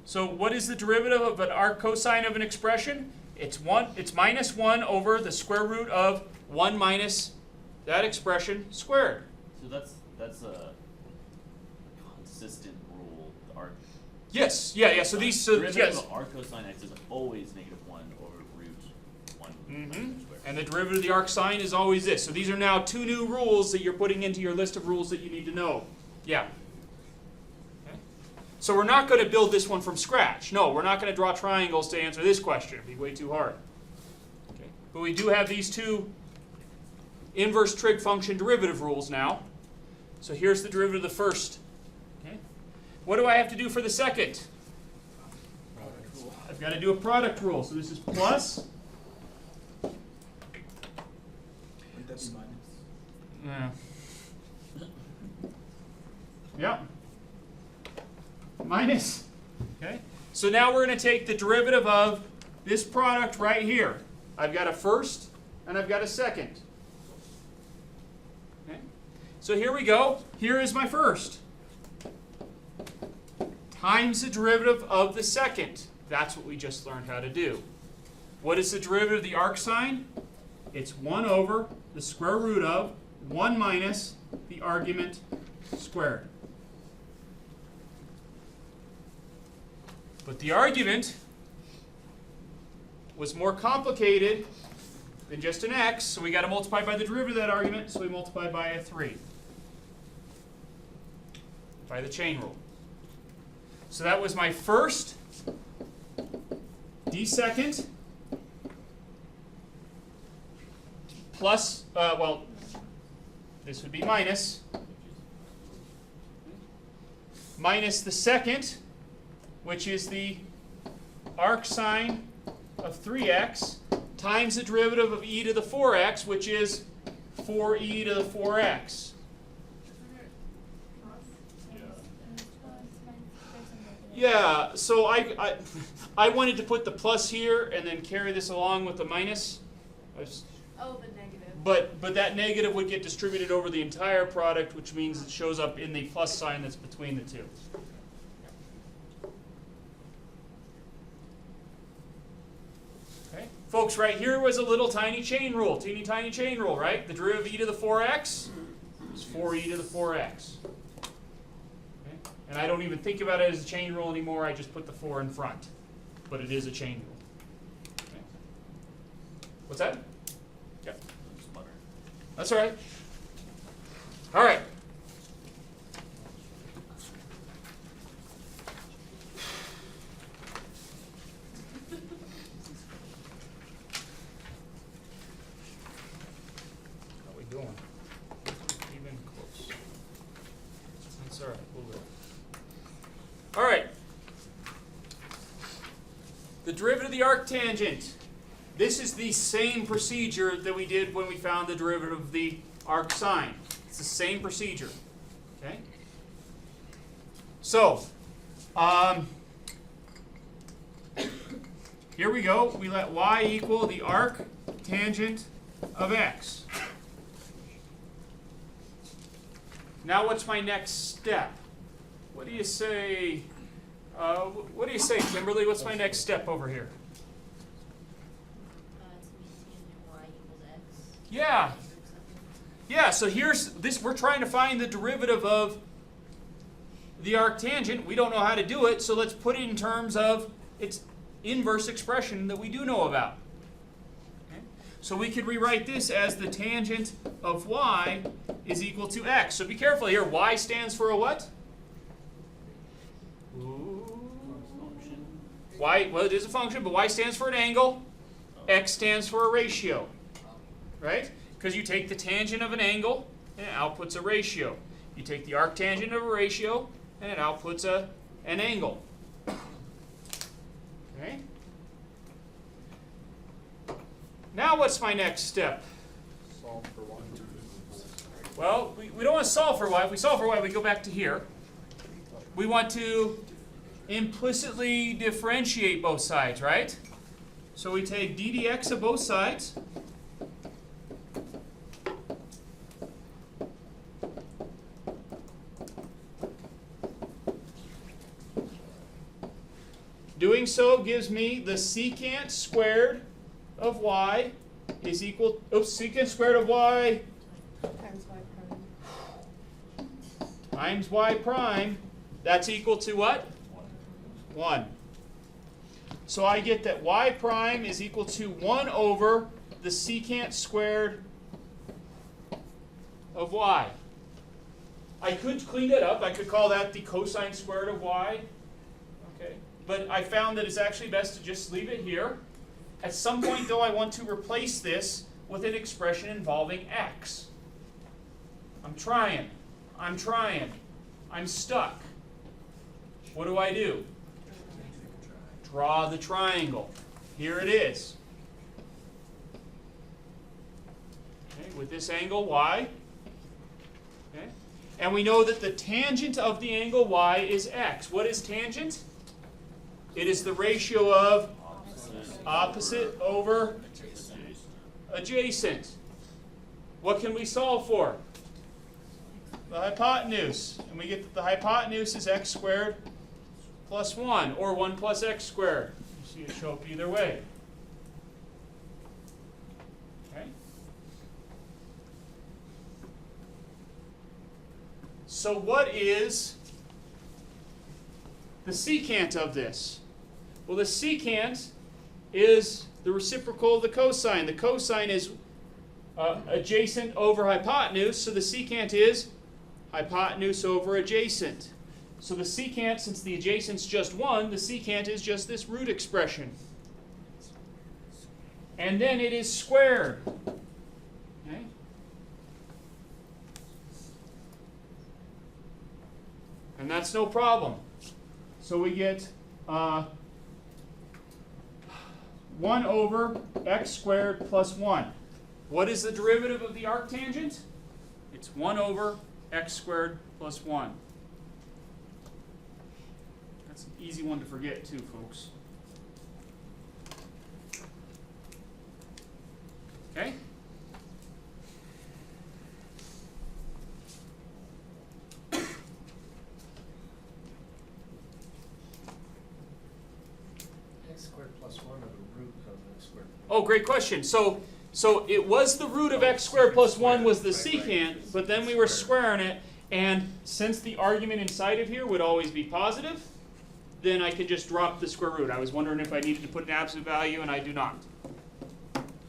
So what is the derivative of an arc cosine of an expression? It's minus 1 over the square root of 1 minus that expression squared. So that's a consistent rule. The arc. Yes, yeah. So these, so derivative yes. of arc cosine x is always negative 1 over root 1 minus x squared. And the derivative of the arc sine is always this. So these are now 2 new rules that you're putting into your list of rules that you need to know. Yeah. Okay. So we're not going to build this one from scratch. No, we're not going to draw triangles to answer this question. It'd be way too hard. Okay. But we do have these 2 inverse trig function derivative rules now. So here's the derivative of the first. Okay. What do I have to do for the second? got to do a product rule. So this is plus. Wouldn't that be minus? Yep. Minus. Okay. So now we're going to take the derivative of this product right here. I've got a first and I've got a second. Okay. So here we go. Here is my first. Times the derivative of the second. That's what we just learned how to do. What is the derivative of the arc sine? It's 1 over the square root of 1 minus the argument squared. But the argument was more complicated than just an x, so we got to multiply by the derivative of that argument, so we multiply by a 3. By the chain rule. So that was my first, d second, plus, well, this would be minus the second, which is the arc sine of 3x, times the derivative of e to the 4x, which is 4e to the 4x. Yeah, so I wanted to put the plus here and then carry this along with the minus. Oh, the negative. But that negative would get distributed over the entire product, which means it shows up in the plus sign that's between the two. Okay, folks, right here was a little tiny chain rule, teeny tiny chain rule, right? The derivative of e to the 4x is 4e to the 4x. And I don't even think about it as a chain rule anymore. I just put the 4 in front. But it is a chain rule. Okay. What's that? Yep. That's all right. All right. How are we doing? Even close. That's all right. We'll go. All right. The derivative of the arctangent. This is the same procedure that we did when we found the derivative of the arc sine. It's the same procedure. Okay? So, here we go. We let y equal the arc tangent of x. Now what's my next step? What do you say? What do you say, Kimberly? What's my next step over here? Y equals x. Yeah. Yeah, so here's this. We're trying to find the derivative of the arctangent. We don't know how to do it, so let's put it in terms of its inverse expression that we do know about. Okay? So we could rewrite this as the tangent of y is equal to x. So be careful here. Y stands for a what? Y, well, it is a function, but y stands for an angle. X stands for a ratio. Right? Because you take the tangent of an angle, and it outputs a ratio. You take the arctangent of a ratio, and it outputs an angle. Okay? Now what's my next step? Solve for y. Well, we don't want to solve for y. If we solve for y, we go back to here. We want to implicitly differentiate both sides, right? So we take d dx of both sides. Doing so gives me the secant squared of y is equal, secant squared of y times y prime, that's equal to what? 1. So I get that y prime is equal to 1 over the secant squared of y. I could clean it up. I could call that the cosine squared of y. Okay. But I found that it's actually best to just leave it here. At some point, though, I want to replace this with an expression involving x. I'm trying. I'm stuck. What do? draw the triangle. Here it is. Okay, with this angle y. Okay? And we know that the tangent of the angle y is x. What is tangent? It is the ratio of opposite over adjacent. What can we solve for? The hypotenuse. And we get that the hypotenuse is x squared plus 1, or 1 plus x squared. You see it show up either way. Okay? So what is the secant of this? Well, the secant is the reciprocal of the cosine. The cosine is adjacent over hypotenuse, so the secant is hypotenuse over adjacent. So the secant, since the adjacent's just 1, the secant is just this root expression. And then it is squared. Okay? And that's no problem. So we get 1 over x squared plus 1. What is the derivative of the arctangent? It's 1 over x squared plus 1. That's an easy one to forget too, folks. Okay? X squared plus 1 or the root of x squared. Oh, great question. So it was the root of x squared plus 1 was the secant, but then we were squaring it, and since the argument inside of here would always be positive, then I could just drop the square root. I was wondering if I needed to put an absolute value, and I do not.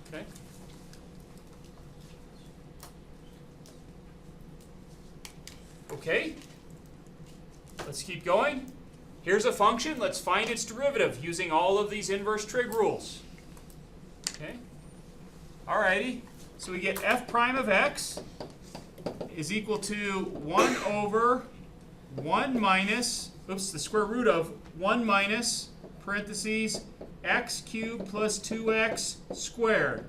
Okay? Okay? Let's keep going. Here's a function. Let's find its derivative using all of these inverse trig rules. Okay? Alrighty. So we get f prime of x is equal to 1 over 1 minus, oops, the square root of 1 minus, parentheses, x cubed plus 2x squared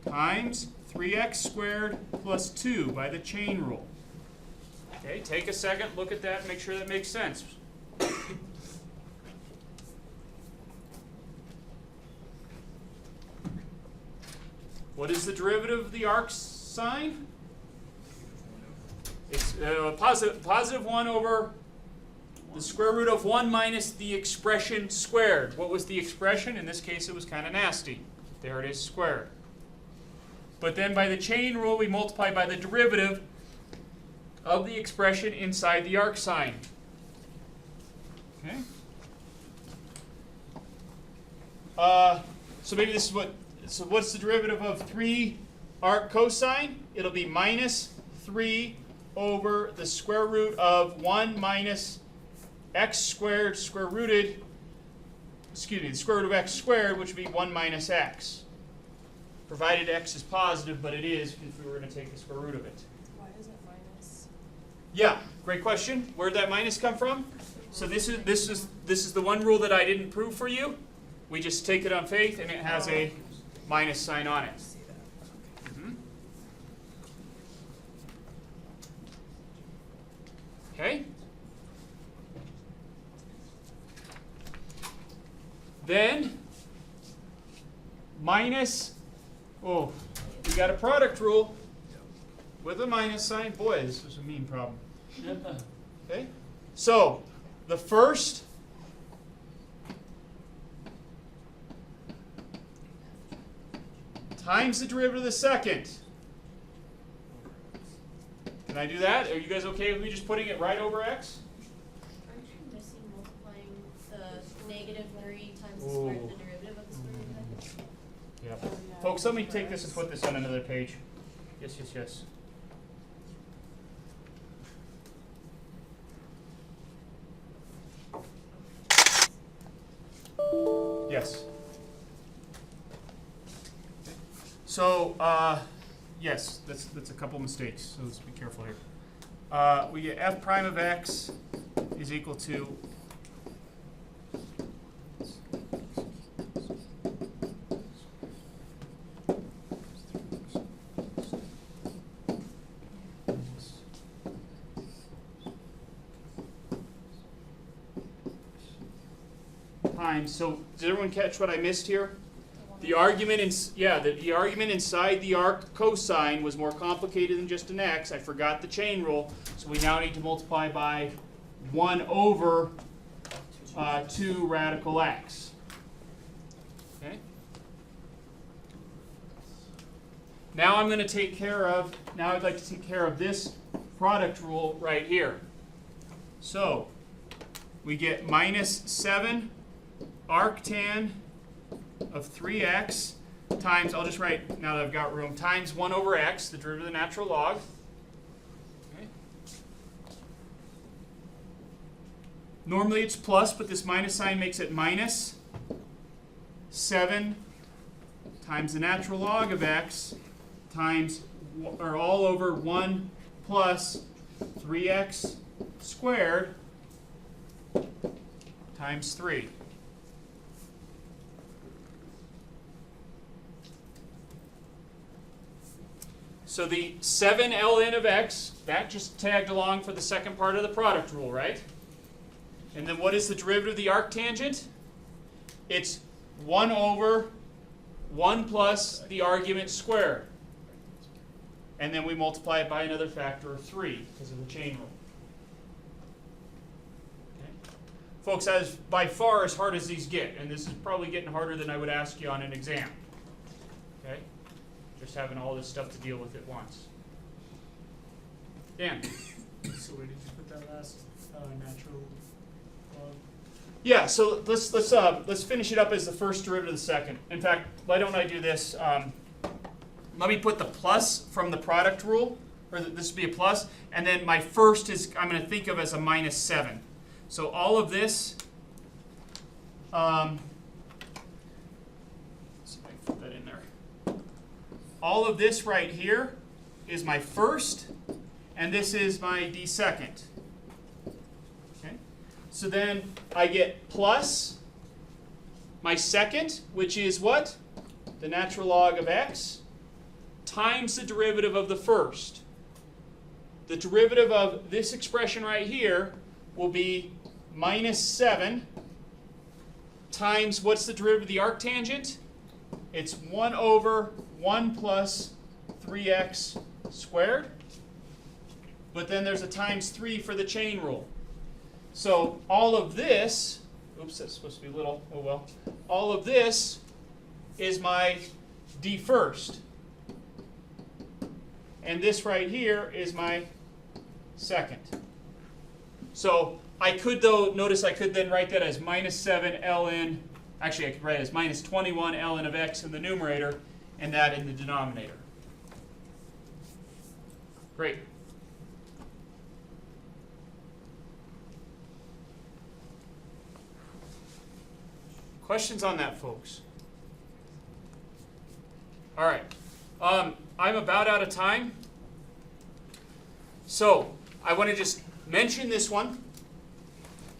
times 3x squared plus 2 by the chain rule. Okay, take a second, look at that, and make sure that makes sense. What is the derivative of the arc sine? It's positive 1 over the square root of 1 minus the expression squared. What was the expression? In this case, it was kind of nasty. There it is, squared. But then by the chain rule, we multiply by the derivative of the expression inside the arc sine. Okay? So maybe this is what, so what's the derivative of 3 arc cosine? It'll be minus 3 over the square root of 1 minus x squared square rooted, excuse me, the square root of x squared, which would be 1 minus x. Provided x is positive, but it is if we were going to take the square root of it. Why is it minus? Yeah, great question. Where'd that minus come from? So this is the one rule that I didn't prove for you. We just take it on faith, and it has a minus sign on it. Mhm. Okay. Then minus, oh, we got a product rule with a minus sign. Boy, this was a mean problem. Okay, so the first times the derivative of the second. Can I do that? Are you guys okay with me just putting it right over x? Aren't you missing multiplying the negative 3 times the square root of the derivative of the square root of x? Yeah. Folks, let me take this and put this on another page. Yes, yes, yes. Yes. So, yes, that's a couple mistakes, so let's be careful here. We get f prime of x is equal to times. So did everyone catch what I missed here? The argument the argument inside the arc cosine was more complicated than just an x. I forgot the chain rule, so we now need to multiply by 1 over 2 radical x. Okay. Now I'm going to take care of. Now I'd like to take care of this product rule right here. So we get minus 7 arctan of 3x times, I'll just write, now that I've got room, times 1 over x, the derivative of the natural log. Okay. Normally it's plus, but this minus sign makes it minus 7 times the natural log of x times, or all over 1 plus 3x squared times 3. So the 7 ln of x, that just tagged along for the second part of the product rule, right? And then what is the derivative of the arctangent? It's 1 over 1 plus the argument squared. And then we multiply it by another factor of 3 because of the chain rule. Okay. Folks, that is by far as hard as these get, and this is probably getting harder than I would ask you on an exam. Okay? Just having all this stuff to deal with at once. Dan? So where did you put that last natural log? Yeah, so let's finish it up as the first derivative of the second. In fact, why don't I do this? Let me put the plus from the product rule, or this would be a plus, and then my first is I'm going to think of as a minus 7. So all of this, let's see if I can put that in there. All of this right here is my first, and this is my d second. Okay? So then I get plus my second, which is what? The natural log of x, times the derivative of the first. The derivative of this expression right here will be minus 7 times, what's the derivative of the arctangent? It's 1 over 1 plus 3x squared. But then there's a times 3 for the chain rule. So all of this, oops, that's supposed to be little, oh well. All of this is my d first. And this right here is my second. So I could, though, notice I could then write that as minus 7 ln, actually I could write it as minus 21 ln of x in the numerator and that in the denominator. Great. Questions on that, folks? All right. I'm about out of time. So I want to just mention this one.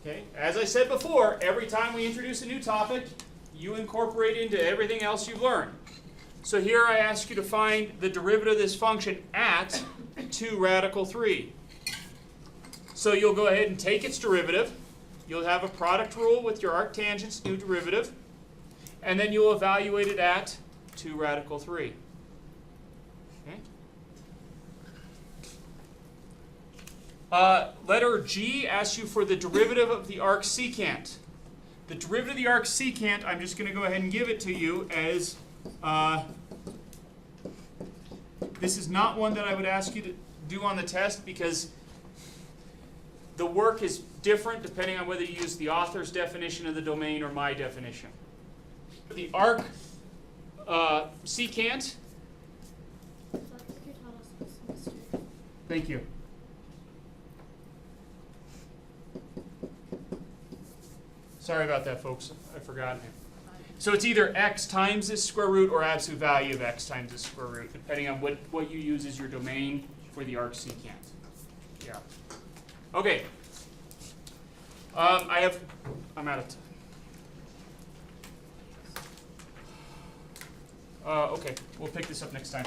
Okay. As I said before, every time we introduce a new topic, you incorporate into everything else you've learned. So here I ask you to find the derivative of this function at 2 radical 3. So you'll go ahead and take its derivative. You'll have a product rule with your arctangent's new derivative. And then you'll evaluate it at 2 radical 3. Okay? Letter G asks you for the derivative of the arc secant. The derivative of the arc secant, I'm just going to go ahead and give it to you as, this is not one that I would ask you to do on the test because the work is different depending on whether you use the author's definition of the domain or my definition. The arc secant. Thank you. Sorry about that, folks. I forgot. So it's either x times this square root or absolute value of x times this square root, depending on what you use as your domain for the arc secant. Yeah. Okay. I'm out of time. Okay, we'll pick this up next time.